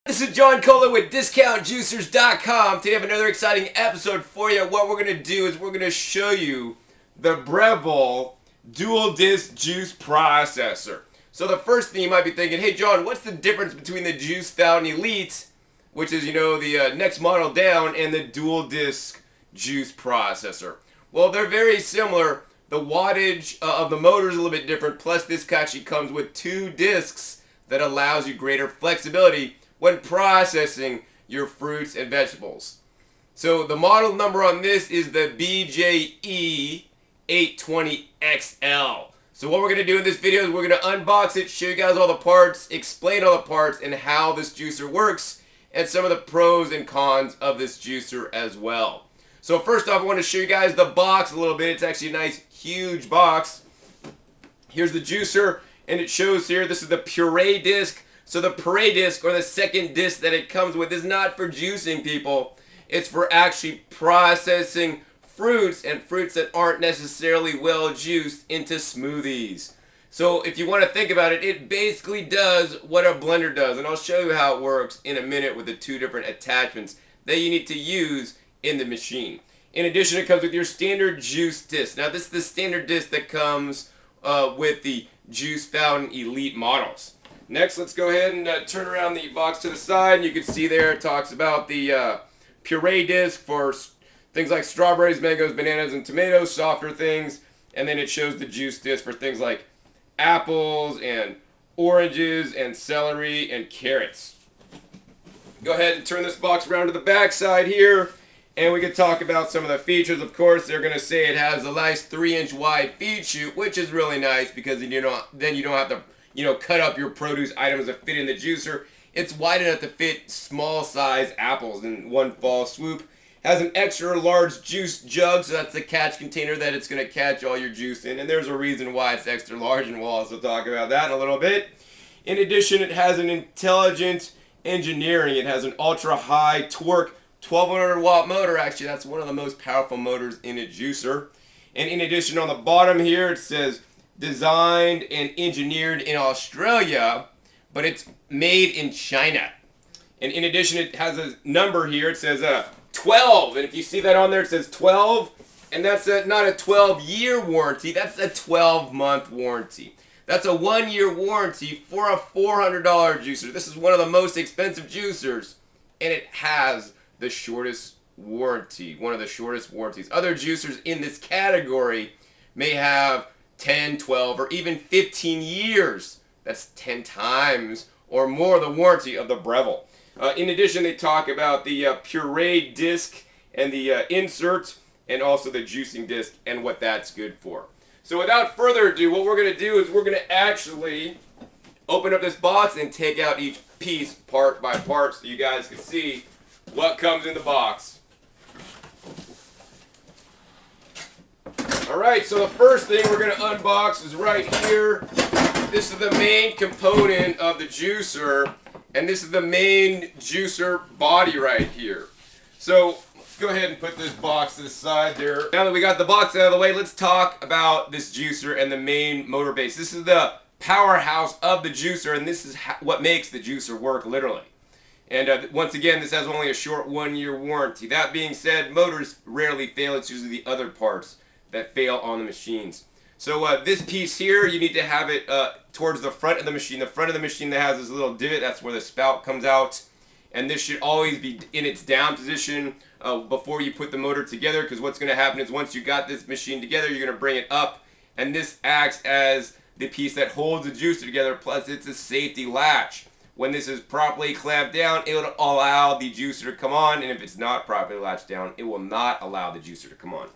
This is John Cola with DiscountJuicers.com. Today I have another exciting episode for you. What we're going to do is we're going to show you the Breville dual disc juice processor. So the first thing you might be thinking, hey John, what's the difference between the Juice Fountain Elite, which is, the next model down, and the dual disc juice processor? Well, they're very similar. The wattage of the motor is a little bit different, plus this actually comes with two discs that allows you greater flexibility when processing your fruits and vegetables. So the model number on this is the BJE820XL. So what we're going to do in this video is we're going to unbox it, show you guys all the parts, explain all the parts and how this juicer works, and some of the pros and cons of this juicer as well. So first off, I want to show you guys the box a little bit. It's actually a nice huge box. Here's the juicer, and it shows here this is the Puree Disc. So the Puree Disc, or the second disc that it comes with, is not for juicing, people. It's for actually processing fruits, and fruits that aren't necessarily well juiced, into smoothies. So if you want to think about it, it basically does what a blender does. And I'll show you how it works in a minute with the two different attachments that you need to use in the machine. In addition, it comes with your standard juice disc. Now this is the standard disc that comes with the Juice Fountain Elite models. Next, let's go ahead and turn around the box to the side, and you can see there it talks about the Puree Disc for things like strawberries, mangoes, bananas, and tomatoes, softer things, and then it shows the juice disc for things like apples and oranges and celery and carrots. Go ahead and turn this box around to the back side here, and we can talk about some of the features. Of course, they're going to say it has a nice 3-inch wide feed chute, which is really nice because then you don't have to cut up your produce items that fit in the juicer. It's wide enough to fit small size apples in one fall swoop. Has an extra large juice jug, so that's the catch container that it's going to catch all your juice in. And there's a reason why it's extra large, and we'll also talk about that in a little bit. In addition, it has an intelligent engineering. It has an ultra high torque 1200 watt motor. Actually, that's one of the most powerful motors in a juicer. And in addition, on the bottom here, it says designed and engineered in Australia, but it's made in China. And in addition, it has a number here. It says 12, and if you see that on there, it says 12, and that's not a 12-year warranty. That's a 12-month warranty. That's a 1-year warranty for a $400 juicer. This is one of the most expensive juicers, and it has the shortest warranty, one of the shortest warranties. Other juicers in this category may have 10, 12, or even 15 years. That's 10 times or more the warranty of the Breville. In addition, they talk about the Puree Disc and the insert, and also the juicing disc and what that's good for. So without further ado, what we're going to do is we're going to actually open up this box and take out each piece part by part so you guys can see what comes in the box. Alright, so the first thing we're going to unbox is right here. This is the main component of the juicer, and this is the main juicer body right here. So let's go ahead and put this box to the side there. Now that we got the box out of the way, let's talk about this juicer and the main motor base. This is the powerhouse of the juicer, and this is what makes the juicer work, literally. And once again, this has only a short 1-year warranty. That being said, motors rarely fail. It's usually the other parts that fail on the machines. So this piece here, you need to have it towards the front of the machine. The front of the machine that has this little divot, that's where the spout comes out. And this should always be in its down position before you put the motor together, because what's going to happen is once you got this machine together, you're going to bring it up, and this acts as the piece that holds the juicer together, plus it's a safety latch. When this is properly clamped down, it will allow the juicer to come on, and if it's not properly latched down, it will not allow the juicer to come on.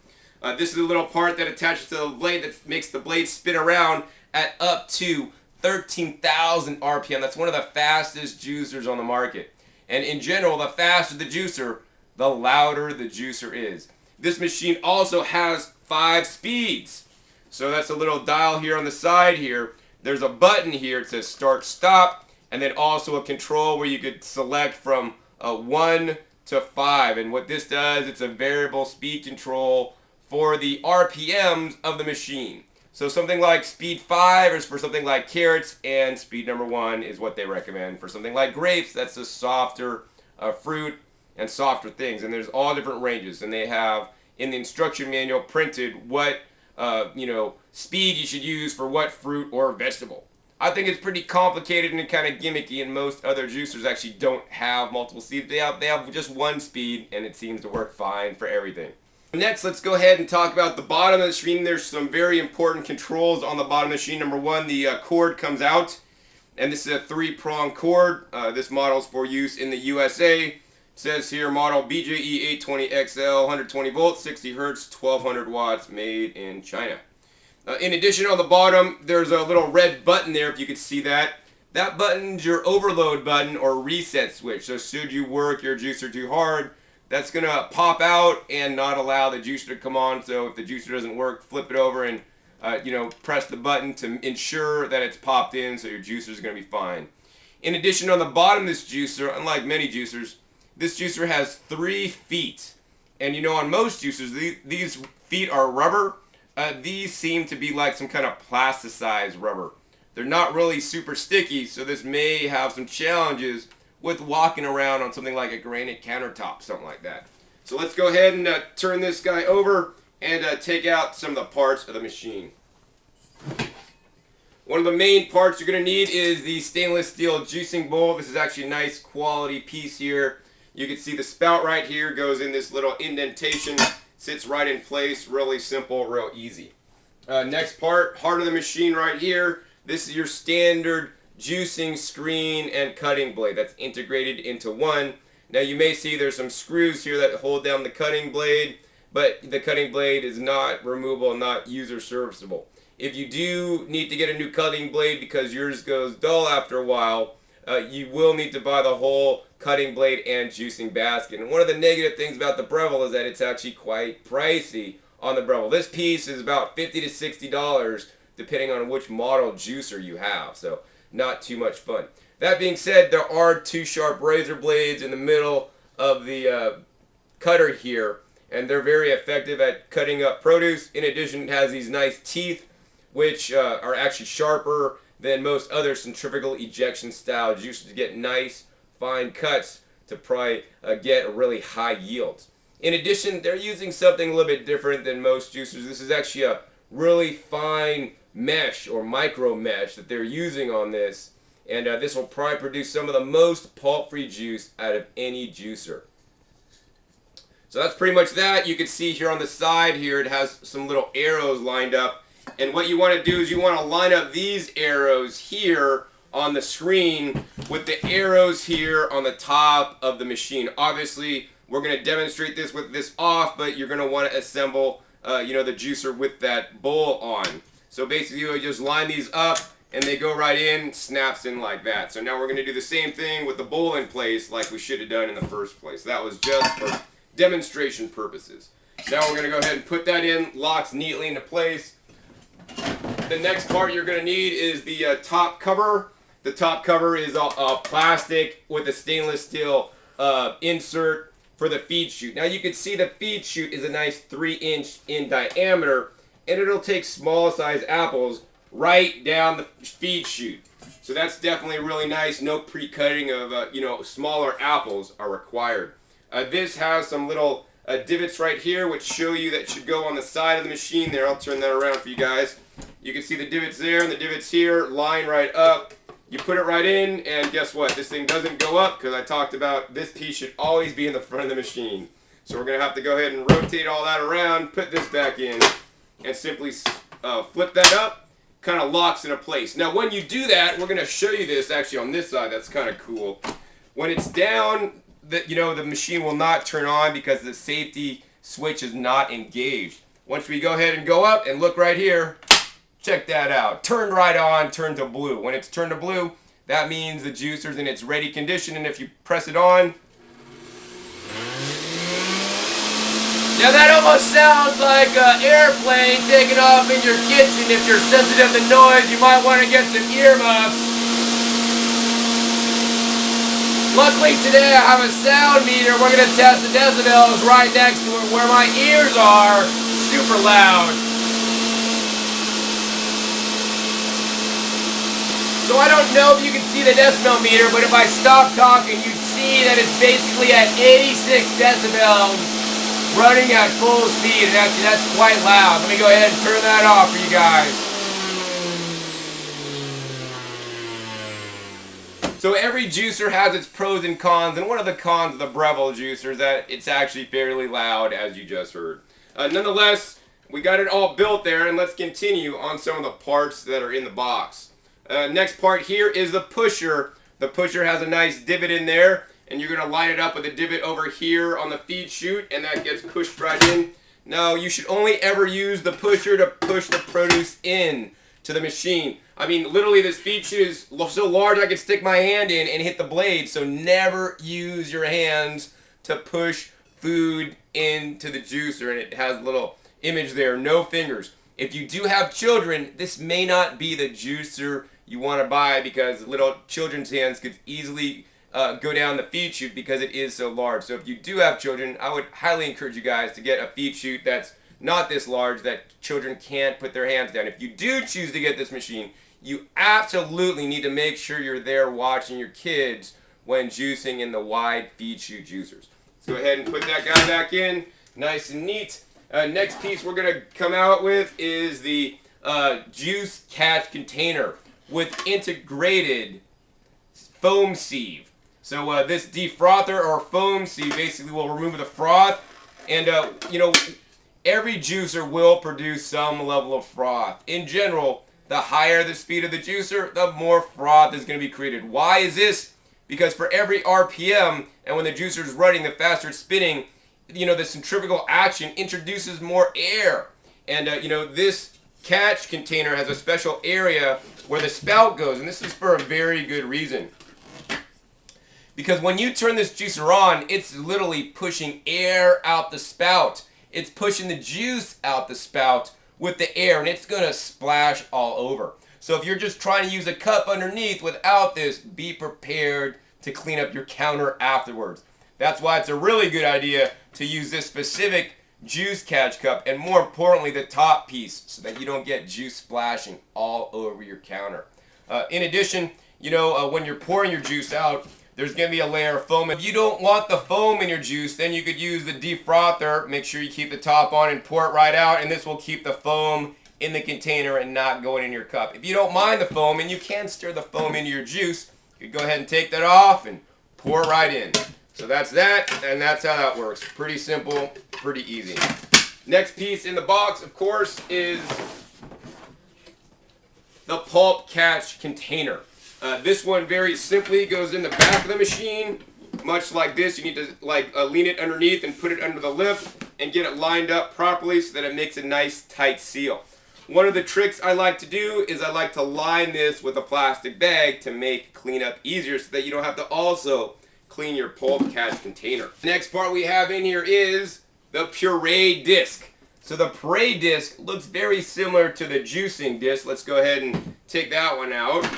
This is a little part that attaches to the blade that makes the blade spin around at up to 13,000 RPM. That's one of the fastest juicers on the market. And in general, the faster the juicer, the louder the juicer is. This machine also has 5 speeds. So that's a little dial here on the side here. There's a button here. It says start, stop, and then also a control where you could select from 1 to 5. And what this does, it's a variable speed control for the RPMs of the machine. So something like speed 5 is for something like carrots, and speed number 1 is what they recommend for something like grapes. That's the softer fruit and softer things. And there's all different ranges, and they have in the instruction manual printed what speed you should use for what fruit or vegetable. I think it's pretty complicated and kind of gimmicky, and most other juicers actually don't have multiple speeds. They have just one speed, and it seems to work fine for everything. Next, let's go ahead and talk about the bottom of the machine. There's some very important controls on the bottom of the machine. Number 1, the cord comes out, and this is a 3-prong cord. This model is for use in the USA. It says here model BJE820XL, 120 volts, 60 hertz, 1200 watts, made in China. In addition, on the bottom, there's a little red button there, if you could see that. That button's your overload button or reset switch. So should you work your juicer too hard, that's going to pop out and not allow the juicer to come on. So if the juicer doesn't work, flip it over and press the button to ensure that it's popped in, so your juicer is going to be fine. In addition, on the bottom of this juicer, unlike many juicers, this juicer has 3 feet. And on most juicers, these feet are rubber. These seem to be like some kind of plasticized rubber. They're not really super sticky, so this may have some challenges with walking around on something like a granite countertop, something like that. So let's go ahead and turn this guy over and take out some of the parts of the machine. One of the main parts you're going to need is the stainless steel juicing bowl. This is actually a nice quality piece here. You can see the spout right here goes in this little indentation, sits right in place, really simple, real easy. Next part, heart of the machine right here. This is your standard juicing screen and cutting blade that's integrated into one. Now you may see there's some screws here that hold down the cutting blade, but the cutting blade is not removable, not user serviceable. If you do need to get a new cutting blade because yours goes dull after a while, you will need to buy the whole cutting blade and juicing basket. And one of the negative things about the Breville is that it's actually quite pricey on the Breville. This piece is about $50 to $60 depending on which model juicer you have, so not too much fun. That being said, there are 2 sharp razor blades in the middle of the cutter here, and they're very effective at cutting up produce. In addition, it has these nice teeth, which are actually sharper than most other centrifugal ejection style juicers to get nice, fine cuts to probably get really high yields. In addition, they're using something a little bit different than most juicers. This is actually a really fine mesh or micro mesh that they're using on this, and this will probably produce some of the most pulp-free juice out of any juicer. So that's pretty much that. You can see here on the side here it has some little arrows lined up, and what you want to do is you want to line up these arrows here on the screen with the arrows here on the top of the machine. Obviously we're going to demonstrate this with this off, but you're going to want to assemble the juicer with that bowl on. So basically you just line these up and they go right in, snaps in like that. So now we're going to do the same thing with the bowl in place like we should have done in the first place. That was just for demonstration purposes. Now we're going to go ahead and put that in, locks neatly into place. The next part you're going to need is the top cover. The top cover is a plastic with a stainless steel insert for the feed chute. Now you can see the feed chute is a nice 3-inch in diameter, and it'll take small size apples right down the feed chute. So that's definitely really nice. No pre-cutting of smaller apples are required. This has some little divots right here which show you that should go on the side of the machine there. I'll turn that around for you guys. You can see the divots there and the divots here line right up. You put it right in, and guess what? This thing doesn't go up because I talked about this piece should always be in the front of the machine. So we're going to have to go ahead and rotate all that around, put this back in, and simply flip that up. Kind of locks into place. Now when you do that, we're going to show you this actually on this side. That's kind of cool. When it's down, the machine will not turn on because the safety switch is not engaged. Once we go ahead and go up and look right here, check that out. Turned right on, turned to blue. When it's turned to blue, that means the juicer's in its ready condition, and if you press it on, now that almost sounds like an airplane taking off in your kitchen. If you're sensitive to noise, you might want to get some earmuffs. Luckily today I have a sound meter. We're going to test the decibels right next to where my ears are. Super loud. So I don't know if you can see the decibel meter, but if I stop talking, you see that it's basically at 86 decibels running at full speed, and actually that's quite loud. Let me go ahead and turn that off for you guys. So every juicer has its pros and cons, and one of the cons of the Breville juicer is that it's actually fairly loud, as you just heard. Nonetheless, we got it all built there, and let's continue on some of the parts that are in the box. Next part here is the pusher. The pusher has a nice divot in there, and you're going to line it up with a divot over here on the feed chute, and that gets pushed right in. Now, you should only ever use the pusher to push the produce in to the machine. I mean, literally, this feed chute is so large I can stick my hand in and hit the blade, so never use your hands to push food into the juicer, and it has a little image there, no fingers. If you do have children, this may not be the juicer you want to buy, because little children's hands could easily go down the feed chute because it is so large. So if you do have children, I would highly encourage you guys to get a feed chute that's not this large, that children can't put their hands down. If you do choose to get this machine, you absolutely need to make sure you're there watching your kids when juicing in the wide feed chute juicers. Let's go ahead and put that guy back in, nice and neat. Next piece we're going to come out with is the juice catch container with integrated foam sieve. So this defrother or foam sieve basically will remove the froth, and you know, every juicer will produce some level of froth. In general, the higher the speed of the juicer, the more froth is going to be created. Why is this? Because for every RPM, and when the juicer is running, the faster it's spinning, you know, the centrifugal action introduces more air. And you know, this catch container has a special area where the spout goes, and this is for a very good reason. Because when you turn this juicer on, it's literally pushing air out the spout. It's pushing the juice out the spout with the air, and it's going to splash all over. So if you're just trying to use a cup underneath without this, be prepared to clean up your counter afterwards. That's why it's a really good idea to use this specific juice catch cup, and more importantly, the top piece, so that you don't get juice splashing all over your counter. In addition, you know, when you're pouring your juice out, there's going to be a layer of foam. If you don't want the foam in your juice, then you could use the defrother. Make sure you keep the top on and pour it right out, and this will keep the foam in the container and not going in your cup. If you don't mind the foam, and you can stir the foam into your juice, you could go ahead and take that off and pour it right in. So that's that, and that's how that works. Pretty simple, pretty easy. Next piece in the box, of course, is the pulp catch container. This one very simply goes in the back of the machine, much like this. You need to lean it underneath and put it under the lip and get it lined up properly so that it makes a nice tight seal. One of the tricks I like to do is I like to line this with a plastic bag to make cleanup easier so that you don't have to also clean your pulp catch container. Next part we have in here is the Puree Disc. So the Puree Disc looks very similar to the juicing disc. Let's go ahead and take that one out.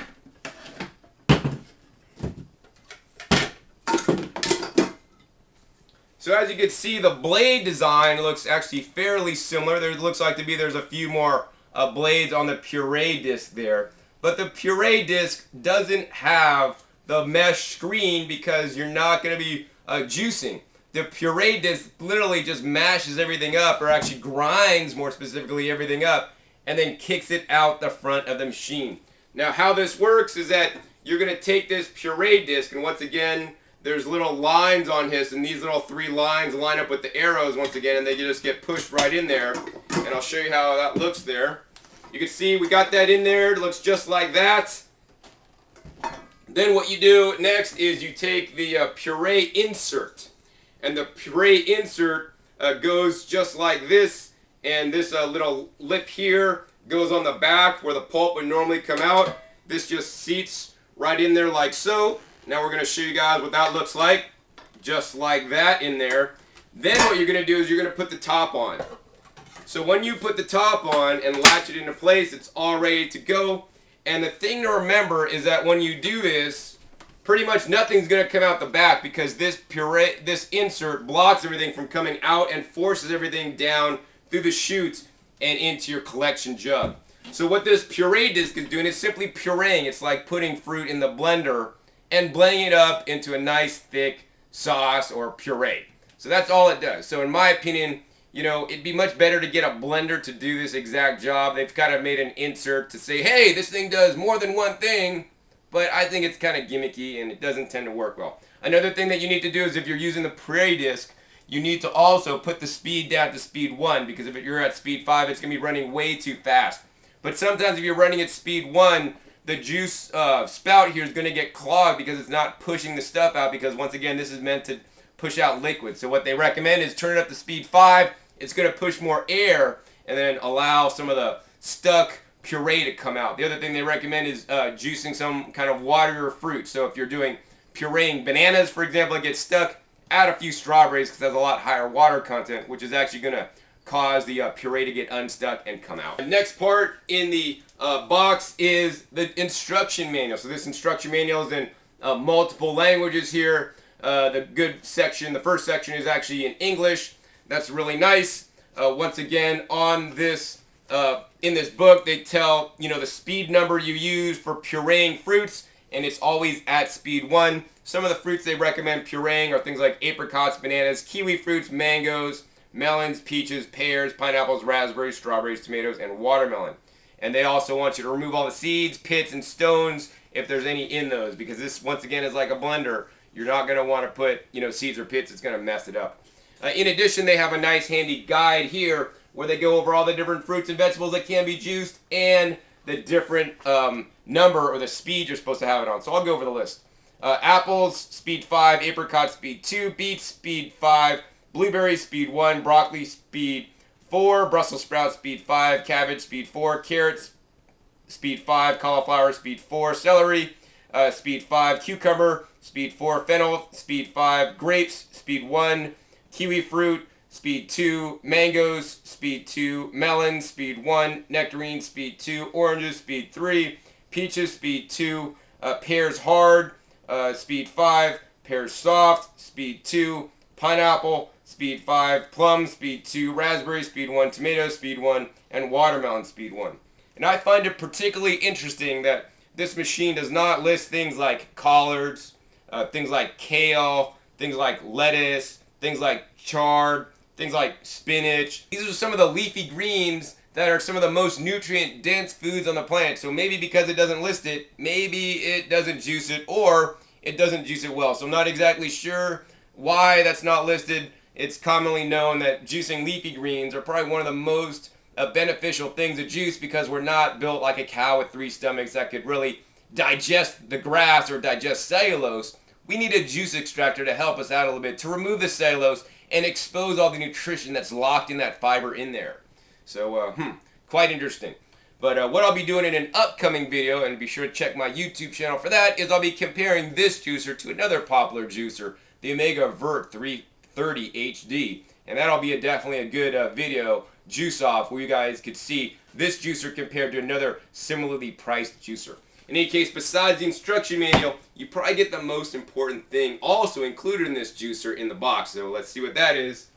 So as you can see, the blade design looks actually fairly similar. There looks like there's a few more blades on the Puree Disc there. But the Puree Disc doesn't have the mesh screen because you're not going to be juicing. The Puree Disc literally just mashes everything up, or actually grinds more specifically everything up, and then kicks it out the front of the machine. Now how this works is that you're going to take this Puree Disc, and once again, there's little lines on his, and these little 3 lines line up with the arrows once again, and they just get pushed right in there. And I'll show you how that looks there. You can see we got that in there. It looks just like that. Then what you do next is you take the puree insert, and the puree insert goes just like this, and this little lip here goes on the back where the pulp would normally come out. This just seats right in there like so. Now we're going to show you guys what that looks like, just like that in there. Then what you're going to do is you're going to put the top on. So when you put the top on and latch it into place, it's all ready to go. And the thing to remember is that when you do this, pretty much nothing's going to come out the back, because this insert blocks everything from coming out and forces everything down through the chutes and into your collection jug. So what this Puree Disc is doing is simply pureeing. It's like putting fruit in the blender and blending it up into a nice thick sauce or puree. So that's all it does. So in my opinion, you know, it'd be much better to get a blender to do this exact job. They've kind of made an insert to say, hey, this thing does more than one thing, but I think it's kind of gimmicky and it doesn't tend to work well. Another thing that you need to do is if you're using the Puree Disc, you need to also put the speed down to speed 1, because if you're at speed 5, it's going to be running way too fast. But sometimes if you're running at speed 1, the juice spout here is going to get clogged because it's not pushing the stuff out, because once again, this is meant to push out liquid. So what they recommend is turn it up to speed 5. It's going to push more air and then allow some of the stuck puree to come out. The other thing they recommend is juicing some kind of waterier fruit. So if you're doing pureeing bananas, for example, it gets stuck, add a few strawberries because it has a lot higher water content, which is actually going to cause the puree to get unstuck and come out. The next part in the box is the instruction manual. So this instruction manual is in multiple languages here. The first section is actually in English. That's really nice. Once again, on this in this book, they tell the speed number you use for pureeing fruits, and it's always at speed 1. Some of the fruits they recommend pureeing are things like apricots, bananas, kiwi fruits, mangoes, melons, peaches, pears, pineapples, raspberries, strawberries, tomatoes, and watermelon. And they also want you to remove all the seeds, pits, and stones if there's any in those, because this, once again, is like a blender. You're not going to want to put seeds or pits. It's going to mess it up. In addition, they have a nice handy guide here where they go over all the different fruits and vegetables that can be juiced and the different number or the speed you're supposed to have it on. So I'll go over the list. Apples, speed 5, apricots, speed 2, beets, speed 5, blueberries, speed 1, broccoli, speed 4, Brussels sprouts, speed 5, cabbage, speed 4, carrots, speed 5, cauliflower, speed 4, celery, speed 5, cucumber, speed 4, fennel, speed 5, grapes, speed 1, kiwi fruit, speed 2, mangoes, speed 2, melons, speed 1, nectarines, speed 2, oranges, speed 3, peaches, speed 2, pears hard, speed 5, pears soft, speed 2, pineapple, speed 5, plum, speed 2, raspberry, speed 1, tomato, speed 1, and watermelon, speed 1. And I find it particularly interesting that this machine does not list things like collards, things like kale, things like lettuce, things like chard, things like spinach. These are some of the leafy greens that are some of the most nutrient-dense foods on the planet. So maybe because it doesn't list it, maybe it doesn't juice it, or it doesn't juice it well. So I'm not exactly sure why that's not listed. It's commonly known that juicing leafy greens are probably one of the most beneficial things to juice, because we're not built like a cow with 3 stomachs that could really digest the grass or digest cellulose. We need a juice extractor to help us out a little bit, to remove the cellulose and expose all the nutrition that's locked in that fiber in there. So, quite interesting. But what I'll be doing in an upcoming video, and be sure to check my YouTube channel for that, is I'll be comparing this juicer to another popular juicer, the Omega Vert 330 HD. And that'll be definitely a good video juice off where you guys could see this juicer compared to another similarly priced juicer. In any case, besides the instruction manual, you probably get the most important thing also included in this juicer in the box. So let's see what that is.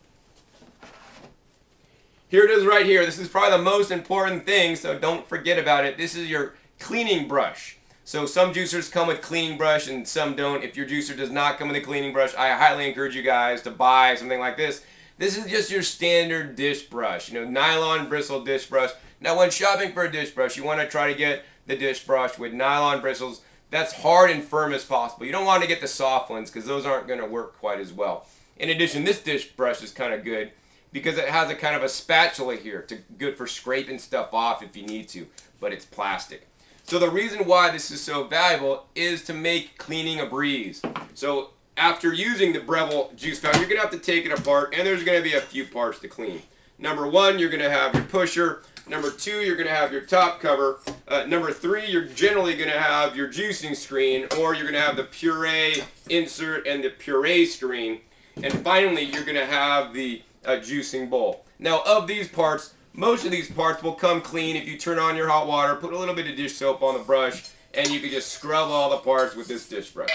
Here it is right here. This is probably the most important thing, so don't forget about it. This is your cleaning brush. So some juicers come with cleaning brush and some don't. If your juicer does not come with a cleaning brush, I highly encourage you guys to buy something like this. This is just your standard dish brush, nylon bristle dish brush. Now when shopping for a dish brush, you want to try to get the dish brush with nylon bristles that's hard and firm as possible. You don't want to get the soft ones because those aren't going to work quite as well. In addition, this dish brush is kind of good because it has a kind of a spatula here, good for scraping stuff off if you need to, but it's plastic. So the reason why this is so valuable is to make cleaning a breeze. So after using the Breville juice fountain, you're going to have to take it apart, and there's going to be a few parts to clean. Number 1, you're going to have your pusher. Number 2, you're going to have your top cover. Number 3, you're generally going to have your juicing screen, or you're going to have the puree insert and the puree screen. And finally, you're going to have the juicing bowl. Now, of these parts, most of these parts will come clean if you turn on your hot water, put a little bit of dish soap on the brush, and you can just scrub all the parts with this dish brush.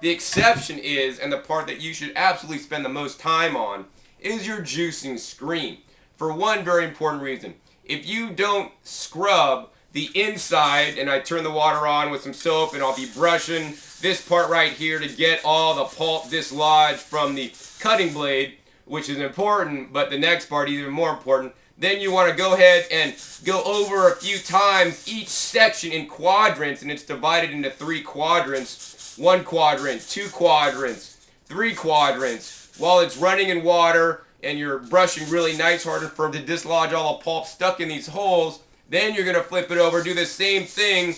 The exception is, and the part that you should absolutely spend the most time on, is your juicing screen. For one very important reason. If you don't scrub the inside, and I turn the water on with some soap, and I'll be brushing this part right here to get all the pulp dislodged from the cutting blade, which is important, but the next part is even more important. Then you want to go ahead and go over a few times each section in quadrants, and it's divided into 3 quadrants. 1 quadrant, 2 quadrants, 3 quadrants, while it's running in water, and you're brushing really nice, hard and firm to dislodge all the pulp stuck in these holes. Then you're going to flip it over, do the same thing,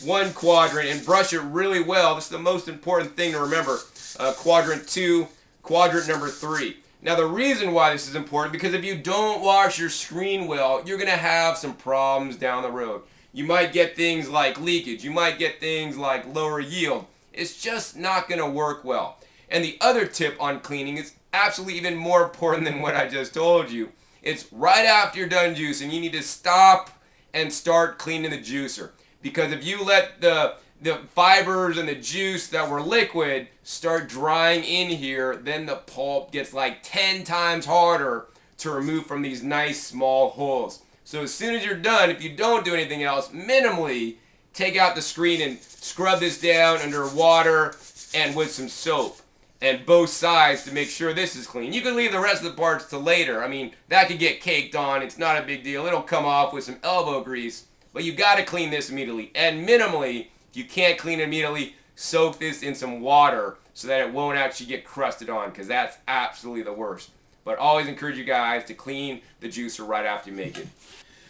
1 quadrant, and brush it really well. This is the most important thing to remember. Quadrant 2, quadrant number 3. Now the reason why this is important, because if you don't wash your screen well, you're going to have some problems down the road. You might get things like leakage. You might get things like lower yield. It's just not going to work well. And the other tip on cleaning is absolutely even more important than what I just told you. It's right after you're done juicing, you need to stop and start cleaning the juicer. Because if you let the fibers and the juice that were liquid start drying in here, then the pulp gets like 10 times harder to remove from these nice small holes. So as soon as you're done, if you don't do anything else, minimally take out the screen and scrub this down under water and with some soap. And both sides to make sure this is clean. You can leave the rest of the parts to later. I mean, that could get caked on. It's not a big deal. It'll come off with some elbow grease. But you got to clean this immediately. And minimally, if you can't clean it immediately, soak this in some water so that it won't actually get crusted on, because that's absolutely the worst. But always encourage you guys to clean the juicer right after you make it.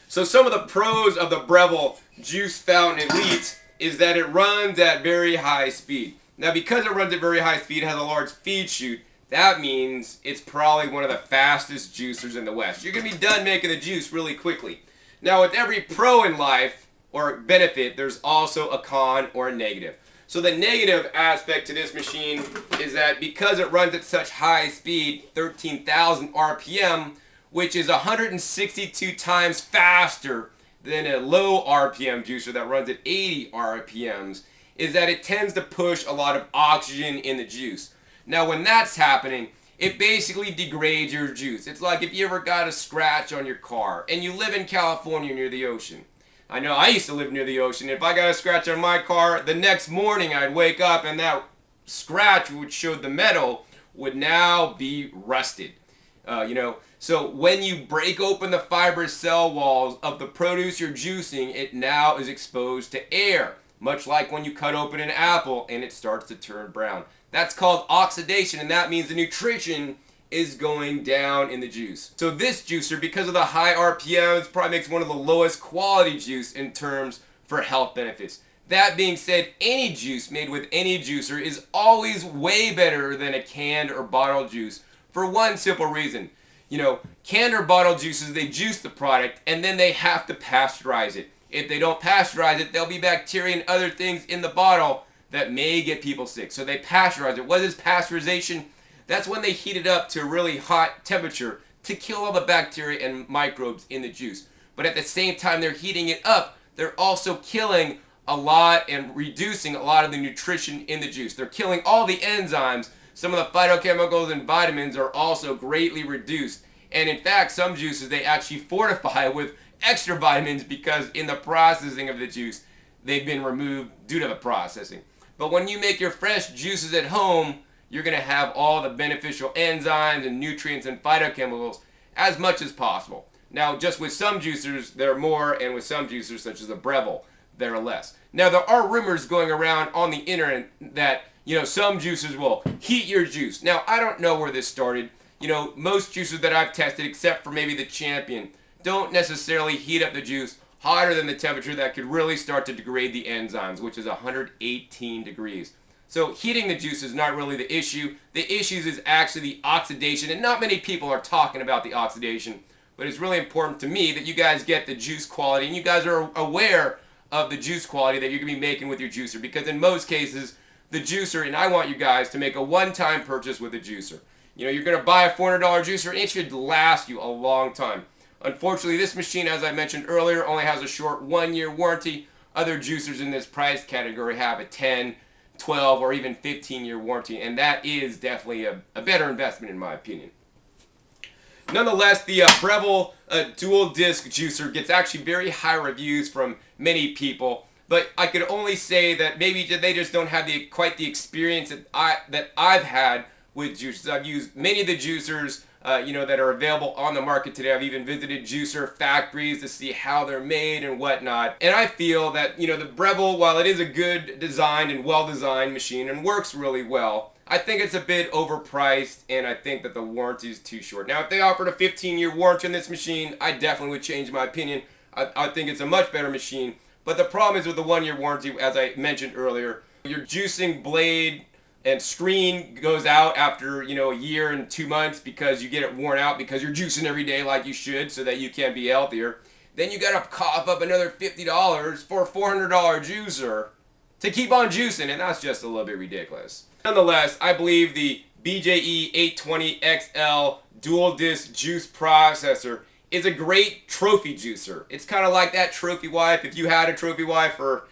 So some of the pros of the Breville Juice Fountain Elite is that it runs at very high speed. Now, because it runs at very high speed, it has a large feed chute, that means it's probably one of the fastest juicers in the West. You're going to be done making the juice really quickly. Now, with every pro in life, or benefit, there's also a con or a negative. So the negative aspect to this machine is that because it runs at such high speed, 13,000 RPM, which is 162 times faster than a low RPM juicer that runs at 80 RPMs, is that it tends to push a lot of oxygen in the juice. Now when that's happening, it basically degrades your juice. It's like if you ever got a scratch on your car and you live in California near the ocean. I know I used to live near the ocean. If I got a scratch on my car, the next morning I'd wake up and that scratch, which showed the metal, would now be rusted. So when you break open the fibrous cell walls of the produce you're juicing, it now is exposed to air. Much like when you cut open an apple and it starts to turn brown. That's called oxidation, and that means the nutrition is going down in the juice. So this juicer, because of the high RPMs, probably makes one of the lowest quality juice in terms for health benefits. That being said, any juice made with any juicer is always way better than a canned or bottled juice for one simple reason. Canned or bottled juices, they juice the product and then they have to pasteurize it. If they don't pasteurize it, there'll be bacteria and other things in the bottle that may get people sick. So they pasteurize it. What is pasteurization? That's when they heat it up to a really hot temperature to kill all the bacteria and microbes in the juice. But at the same time they're heating it up, they're also killing a lot and reducing a lot of the nutrition in the juice. They're killing all the enzymes. Some of the phytochemicals and vitamins are also greatly reduced. And in fact, some juices they actually fortify with extra vitamins because in the processing of the juice, they've been removed due to the processing. But when you make your fresh juices at home, you're going to have all the beneficial enzymes and nutrients and phytochemicals as much as possible. Now, just with some juicers, there are more, and with some juicers, such as the Breville, there are less. Now, there are rumors going around on the internet that, some juicers will heat your juice. Now, I don't know where this started. Most juicers that I've tested, except for maybe the Champion, don't necessarily heat up the juice hotter than the temperature that could really start to degrade the enzymes, which is 118 degrees. So heating the juice is not really the issue. The issue is actually the oxidation, and not many people are talking about the oxidation, but it's really important to me that you guys get the juice quality, and you guys are aware of the juice quality that you're going to be making with your juicer, because in most cases, the juicer, and I want you guys to make a one-time purchase with a juicer. You're going to buy a $400 juicer, and it should last you a long time. Unfortunately, this machine, as I mentioned earlier, only has a short 1-year warranty. Other juicers in this price category have a 10, 12, or even 15-year warranty, and that is definitely a better investment in my opinion. Nonetheless, the Breville dual disc juicer gets actually very high reviews from many people, but I could only say that maybe they just don't have quite the experience that I've had with juicers. I've used many of the juicers that are available on the market today. I've even visited juicer factories to see how they're made and whatnot. And I feel that, the Breville, while it is a good designed and well-designed machine and works really well, I think it's a bit overpriced, and I think that the warranty is too short. Now, if they offered a 15-year warranty on this machine, I definitely would change my opinion. I think it's a much better machine. But the problem is with the 1-year warranty, as I mentioned earlier, your juicing blade and screen goes out after, a year and 2 months because you get it worn out because you're juicing every day like you should so that you can be healthier. Then you got to cough up another $50 for a $400 juicer to keep on juicing, and that's just a little bit ridiculous. Nonetheless, I believe the BJE820XL dual disc juice processor is a great trophy juicer. It's kind of like that trophy wife. If you had a trophy wife or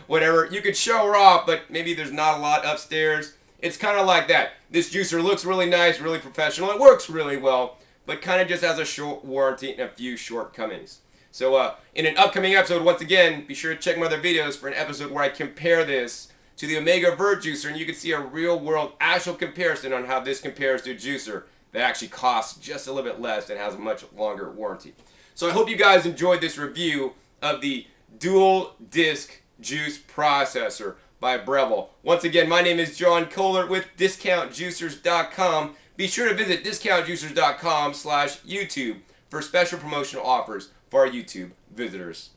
whatever, you could show her off, but maybe there's not a lot upstairs. It's kind of like that. This juicer looks really nice, really professional. It works really well, but kind of just has a short warranty and a few shortcomings. So in an upcoming episode, once again, be sure to check my other videos for an episode where I compare this to the Omega Vert juicer, and you can see a real-world actual comparison on how this compares to a juicer that actually costs just a little bit less and has a much longer warranty. So I hope you guys enjoyed this review of the dual disc juice processor by Breville. Once again, my name is John Kohler with DiscountJuicers.com. Be sure to visit DiscountJuicers.com/YouTube for special promotional offers for our YouTube visitors.